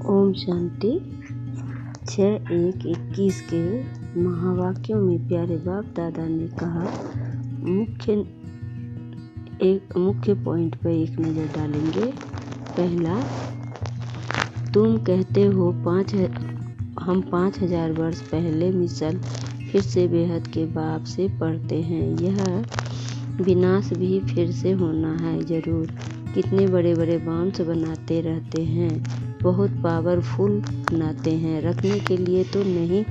ओम शांति। 6:1:21 के महावाक्यों में प्यारे बाप दादा ने कहा, मुख्य पॉइंट पर एक नज़र डालेंगे। पहला, तुम कहते हो हम 5000 वर्ष पहले मिसल फिर से बेहद के बाप से पढ़ते हैं। यह विनाश भी फिर से होना है जरूर। कितने बड़े बड़े बॉम्ब्स बनाते रहते हैं, बहुत पावरफुल बनाते हैं, रखने के लिए तो नहीं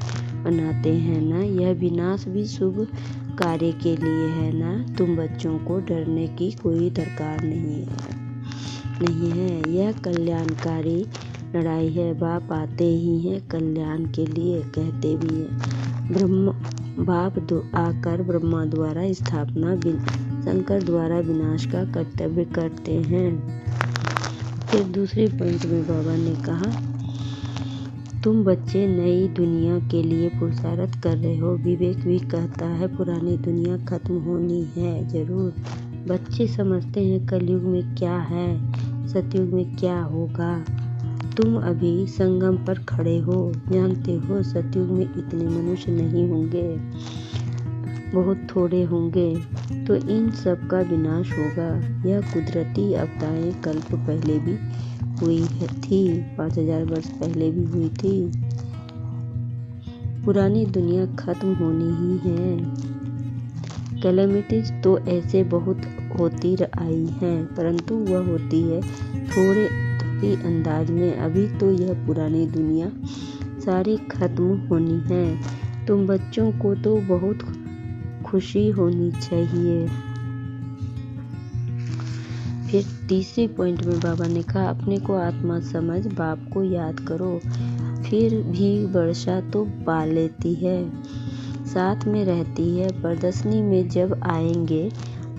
बनाते हैं ना। यह विनाश भी शुभ कार्य के लिए है ना। तुम बच्चों को डरने की कोई दरकार नहीं है। यह कल्याणकारी लड़ाई है। बाप आते ही हैं कल्याण के लिए, कहते भी हैं। बाप आकर ब्रह्मा द्वारा स्थापना, शंकर द्वारा विनाश का कर्तव्य करते हैं। फिर दूसरे पॉइंट में बाबा ने कहा, तुम बच्चे नई दुनिया के लिए पुरुषार्थ कर रहे हो। विवेक भी कहता है पुरानी दुनिया खत्म होनी है जरूर। बच्चे समझते हैं कलयुग में क्या है, सतयुग में क्या होगा। तुम अभी संगम पर खड़े हो, जानते हो सतयुग में इतने मनुष्य नहीं होंगे, बहुत थोड़े होंगे, तो इन सब का विनाश होगा। यह कुदरती आपदाएं कल्प पहले भी हुई थी, 5000 वर्ष पहले भी हुई थी। पुरानी दुनिया खत्म होनी ही है। कैलेमिटीज तो ऐसे बहुत होती आई हैं, परंतु वह होती है थोड़े अंदाज में। अभी तो यह पुरानी दुनिया सारी खत्म होनी है। तुम बच्चों को तो बहुत खुशी होनी चाहिए। फिर तीसरे पॉइंट में बाबा ने कहा, अपने को आत्मा समझ बाप को याद करो। फिर भी वर्षा तो पा लेती है, साथ में रहती है। प्रदर्शनी में जब आएंगे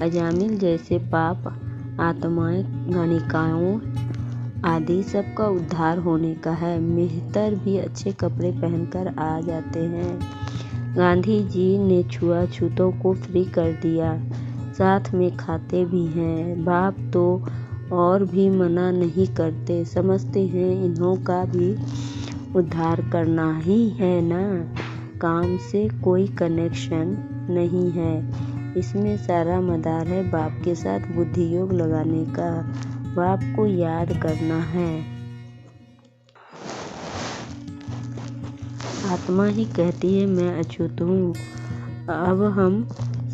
अजामिल जैसे पाप आत्माएं, गणिकाओं आदि सबका उद्धार होने का है। मेहतर भी अच्छे कपड़े पहनकर आ जाते हैं। गांधी जी ने छुआछूतों को फ्री कर दिया, साथ में खाते भी हैं। बाप तो और भी मना नहीं करते, समझते हैं इन्हों का भी उद्धार करना ही है ना। काम से कोई कनेक्शन नहीं है, इसमें सारा मदार है बाप के साथ बुद्धि योग लगाने का। बाप को याद करना है। आत्मा ही कहती है मैं अछूत हूँ। अब हम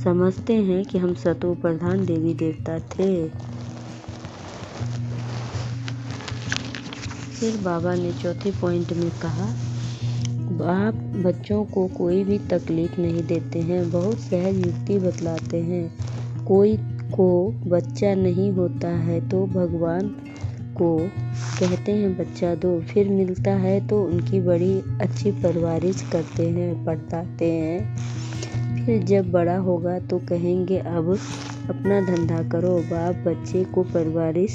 समझते हैं कि हम सतो प्रधान देवी देवता थे। फिर बाबा ने चौथे पॉइंट में कहा, बाप बच्चों को कोई भी तकलीफ नहीं देते हैं, बहुत सहज युक्ति बतलाते हैं। कोई को बच्चा नहीं होता है तो भगवान को कहते हैं बच्चा दो, फिर मिलता है तो उनकी बड़ी अच्छी परवरिश करते हैं, पढ़ाते हैं। फिर जब बड़ा होगा तो कहेंगे अब अपना धंधा करो। बाप बच्चे को परवरिश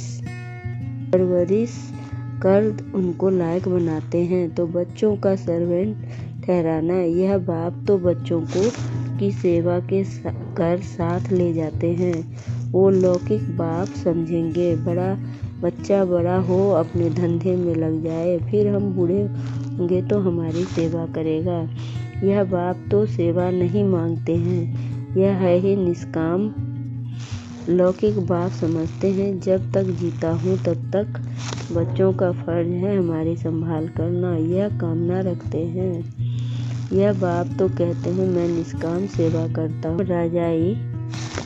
कर उनको लायक बनाते हैं, तो बच्चों का सर्वेंट ठहराना। यह बाप तो बच्चों को की सेवा के कर साथ ले जाते हैं। वो लौकिक बाप समझेंगे। बच्चा बड़ा हो, अपने धंधे में लग जाए, फिर हम बूढ़े होंगे तो हमारी सेवा करेगा। यह बाप तो सेवा नहीं मांगते हैं, यह है ही निष्काम। लौकिक बाप समझते हैं जब तक जीता हूँ तब तक बच्चों का फर्ज है हमारी संभाल करना, यह कामना रखते हैं। यह बाप तो कहते हैं मैं निष्काम सेवा करता हूँ, राजाई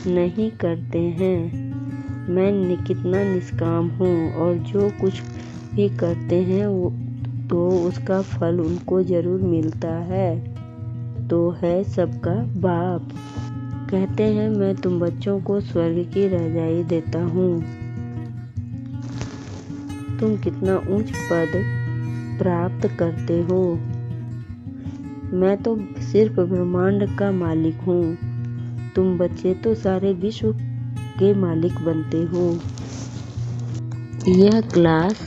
नहीं करते हैं। मैं कितना निष्काम हूँ, और जो कुछ भी करते हैं तो उसका फल उनको जरूर मिलता है। तो है सबका बाप। कहते हैं मैं तुम बच्चों को स्वर्ग की रजाई देता हूँ। तुम कितना ऊंच पद प्राप्त करते हो। मैं तो सिर्फ ब्रह्मांड का मालिक हूँ, तुम बच्चे तो सारे विश्व के मालिक बनते हो। यह क्लास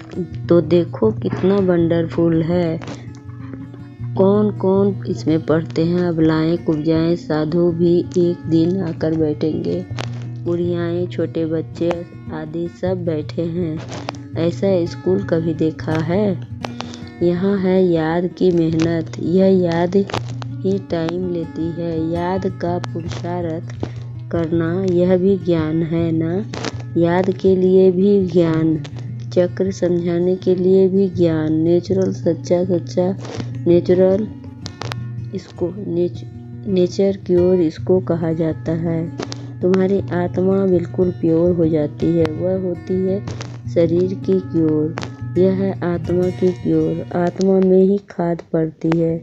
तो देखो कितना वंडरफुल है। कौन कौन इसमें पढ़ते हैं। अबलाएं, कुब्जाएं, साधु भी एक दिन आकर बैठेंगे। बुढ़ियाएं, छोटे बच्चे आदि सब बैठे हैं। ऐसा स्कूल कभी देखा है? यहाँ है याद की मेहनत, यह याद ही टाइम लेती है। याद का पुरुषार्थ करना यह भी ज्ञान है ना। याद के लिए भी ज्ञान, चक्र समझाने के लिए भी ज्ञान। नेचुरल सच्चा नेचुरल इसको नेचर क्योर इसको कहा जाता है। तुम्हारी आत्मा बिल्कुल प्योर हो जाती है, वह होती है शरीर की क्योर। यह है आत्मा की क्योर। आत्मा में ही खाद पड़ती है,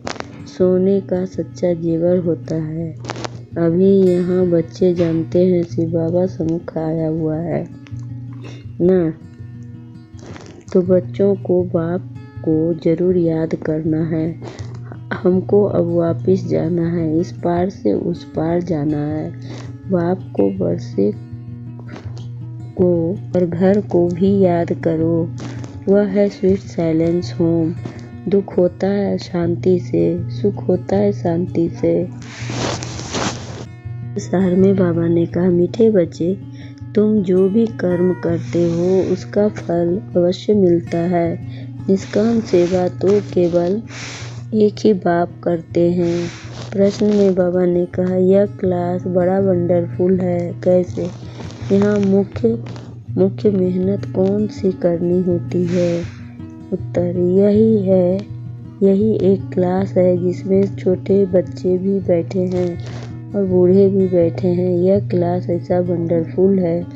सोने का सच्चा जेवर होता है। अभी यहाँ बच्चे जानते हैं शिव बाबा सम्मुख आया हुआ है ना, तो बच्चों को बाप को जरूर याद करना है। हमको अब वापिस जाना है, इस पार से उस पार जाना है। बाप को बरसे को और घर को भी याद करो, वह है स्वीट साइलेंस होम। दुख होता है शांति से, सुख होता है शांति से। शहर में बाबा ने कहा, मीठे बच्चे, तुम जो भी कर्म करते हो उसका फल अवश्य मिलता है। निष्काम सेवा तो केवल एक ही बाप करते हैं। प्रश्न में बाबा ने कहा, यह क्लास बड़ा वंडरफुल है, कैसे? यहाँ मुख्य मेहनत कौन सी करनी होती है? उत्तर, यही एक क्लास है जिसमें छोटे बच्चे भी बैठे हैं और बूढ़े भी बैठे हैं। यह क्लास ऐसा वंडरफुल है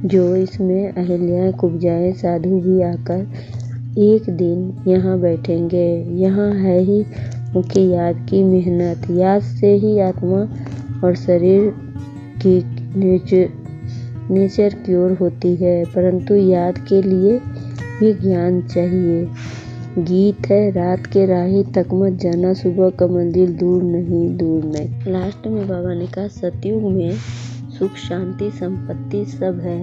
जो इसमें अहिल्याएं कुब्जाएं साधु भी आकर एक दिन यहाँ बैठेंगे। यहाँ है ही मुख्य याद की मेहनत। याद से ही आत्मा और शरीर की नेचर क्योर होती है, परंतु याद के लिए भी ज्ञान चाहिए। गीत है, रात के राही तक मत जाना, सुबह का मंदिर दूर नहीं। लास्ट में बाबा ने कहा, सतयुग में सुख शांति संपत्ति सब है,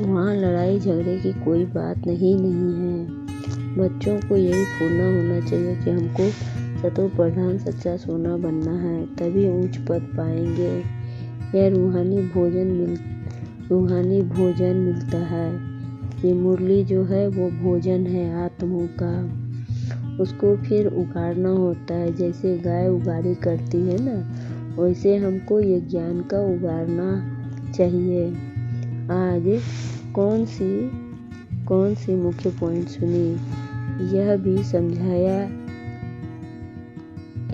वहाँ लड़ाई झगड़े की कोई बात नहीं है। बच्चों को यही फूलना होना चाहिए कि हमको सतो प्रधान सच्चा सोना बनना है, तभी ऊंच पद पाएंगे। यह रूहानी भोजन मिलता है। ये मुरली जो है वो भोजन है आत्मों का, उसको फिर उगाड़ना होता है। जैसे गाय उगाड़ी करती है ना, वैसे हमको ये ज्ञान का उगाड़ना चाहिए। आज कौन सी मुख्य पॉइंट सुनी, यह भी समझाया।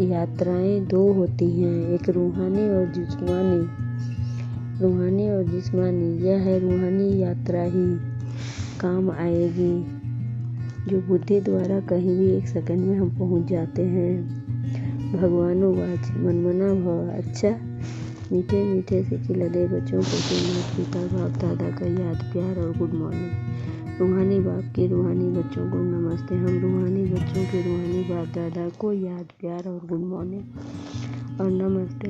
यात्राएं दो होती हैं, एक रूहानी और जिस्मानी। यह है रूहानी यात्रा ही काम आएगी, जो बुद्धि द्वारा कहीं भी एक सेकंड में हम पहुंच जाते हैं। भगवानोवाच मनमना भव। अच्छा, मीठे मीठे से खिलदे बच्चों को माता पिता बाप दादा का याद प्यार और गुड मॉर्निंग। रूहानी बाप के रूहानी बच्चों को नमस्ते। हम रूहानी बच्चों के रूहानी बाप दादा को याद प्यार और गुड मॉर्निंग और नमस्ते।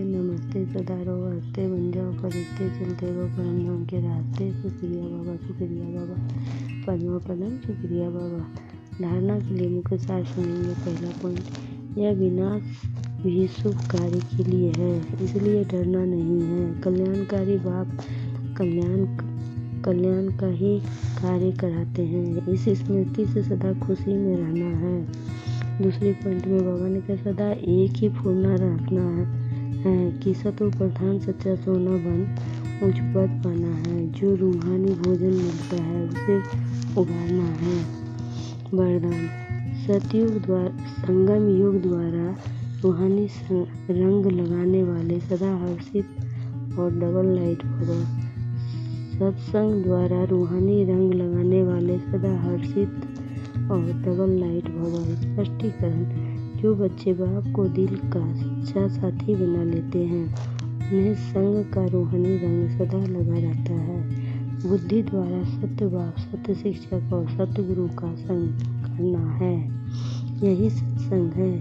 सदा रहो हंसते, बन जाओ फरिश्ते, चलते रहो परम धाम के रास्ते। शुक्रिया बाबा, पद्म शुक्रिया बाबा। धारणा के लिए मुख्य सार सुनेंगे। पहला पॉइंट, यह विनाश भी शुभ कार्य के लिए है, इसलिए डरना नहीं है। कल्याणकारी बाप कल्याण का ही कार्य कराते हैं, इस स्मृति से सदा खुशी में रहना है। दूसरी पॉइंट में बाबा ने कहा, सदा एक ही फूलना रखना है कि सतो प्रधान सच्चा सोना बन उच्च पद पाना है। जो रूहानी भोजन मिलता है उसे उगाना है। वरदान, सतयुग द्वारा संगम युग द्वारा रूहानी रंग लगाने वाले सदा हर्षित और डबल लाइट भव। सत्संग द्वारा रूहानी रंग लगाने वाले सदा हर्षित और डबल लाइट भव। स्पष्टीकरण, जो बच्चे बाप को दिल का सच्चा साथी बना लेते हैं, उन्हें संग का रूहानी रंग सदा लगा रहता है। बुद्धि द्वारा सत्य बाप, सत्य शिक्षक और सत्य गुरु का संग करना है, यही सत्संग है।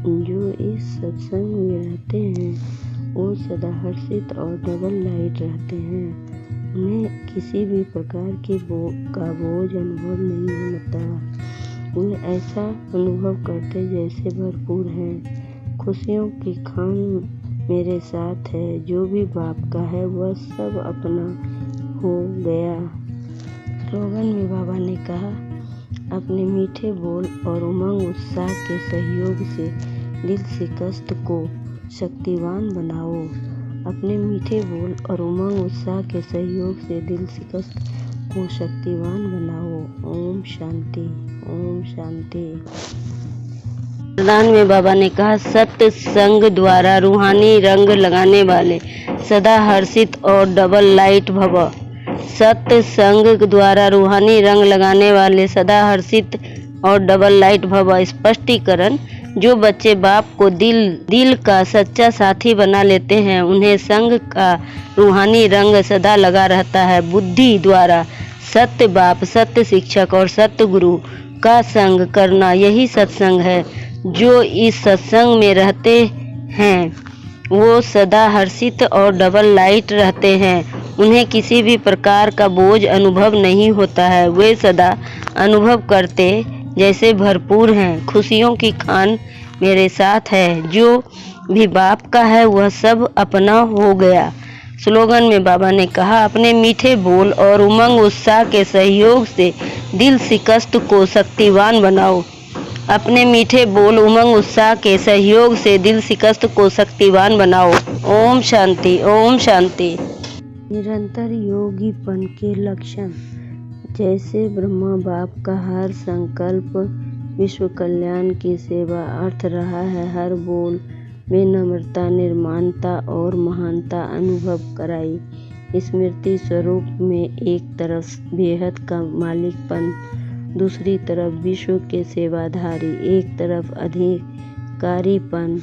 जो इस सत्संग में रहते हैं वो सदा हर्षित और डबल लाइट रहते हैं। उन्हें किसी भी प्रकार के बोझ अनुभव नहीं होता। उन्हें ऐसा अनुभव करते जैसे भरपूर हैं। खुशियों की खान मेरे साथ है, जो भी बाप का है वह सब अपना हो गया। स्लोगन में बाबा ने कहा, अपने मीठे बोल और उमंग उत्साह के सहयोग से दिल शिकस्त को शक्तिवान बनाओ। अपने मीठे बोल और उमंग उत्साह के सहयोग से दिल शिकस्त को शक्तिवान बनाओ। ओम शांति, ओम शांति। वरदान में बाबा ने कहा, सत्संग द्वारा रूहानी रंग लगाने वाले सदा हर्षित और डबल लाइट भव। सत्संग द्वारा रूहानी रंग लगाने वाले सदा हर्षित और डबल लाइट भव। स्पष्टीकरण, जो बच्चे बाप को दिल का सच्चा साथी बना लेते हैं, उन्हें संग का रूहानी रंग सदा लगा रहता है। बुद्धि द्वारा सत्य बाप, सत्य शिक्षक और सत्य गुरु का संग करना, यही सत्संग है। जो इस सत्संग में रहते हैं वो सदा हर्षित और डबल लाइट रहते हैं। उन्हें किसी भी प्रकार का बोझ अनुभव नहीं होता है। वे सदा अनुभव करते जैसे भरपूर हैं। खुशियों की खान मेरे साथ है। जो भी बाप का है वह सब अपना हो गया। स्लोगन में बाबा ने कहा, अपने मीठे बोल और उमंग उत्साह के सहयोग से दिल शिकस्त को शक्तिवान बनाओ। अपने मीठे बोल उमंग उत्साह के सहयोग से दिल शिकस्त को शक्तिवान बनाओ। ओम शांति, ओम शांति। निरंतर योगीपन के लक्षण, जैसे ब्रह्मा बाप का हर संकल्प विश्व कल्याण की सेवा अर्थ रहा है। हर बोल में नम्रता, निर्माणता और महानता अनुभव कराई। स्मृति स्वरूप में एक तरफ बेहद का मालिकपन, दूसरी तरफ विश्व के सेवाधारी, एक तरफ अधिकारीपन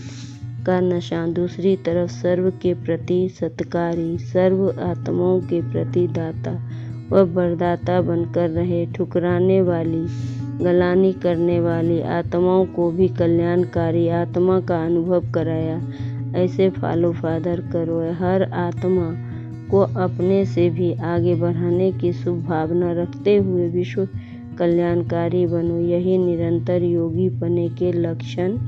का नशा, दूसरी तरफ सर्व के प्रति सत्कारी, सर्व आत्माओं के प्रति दाता व वरदाता बनकर रहे। ठुकराने वाली, गलानी करने वाली आत्माओं को भी कल्याणकारी आत्मा का अनुभव कराया। ऐसे फॉलो फादर करो। हर आत्मा को अपने से भी आगे बढ़ाने की शुभ भावना रखते हुए विश्व कल्याणकारी बनो। यही निरंतर योगी बने के लक्षण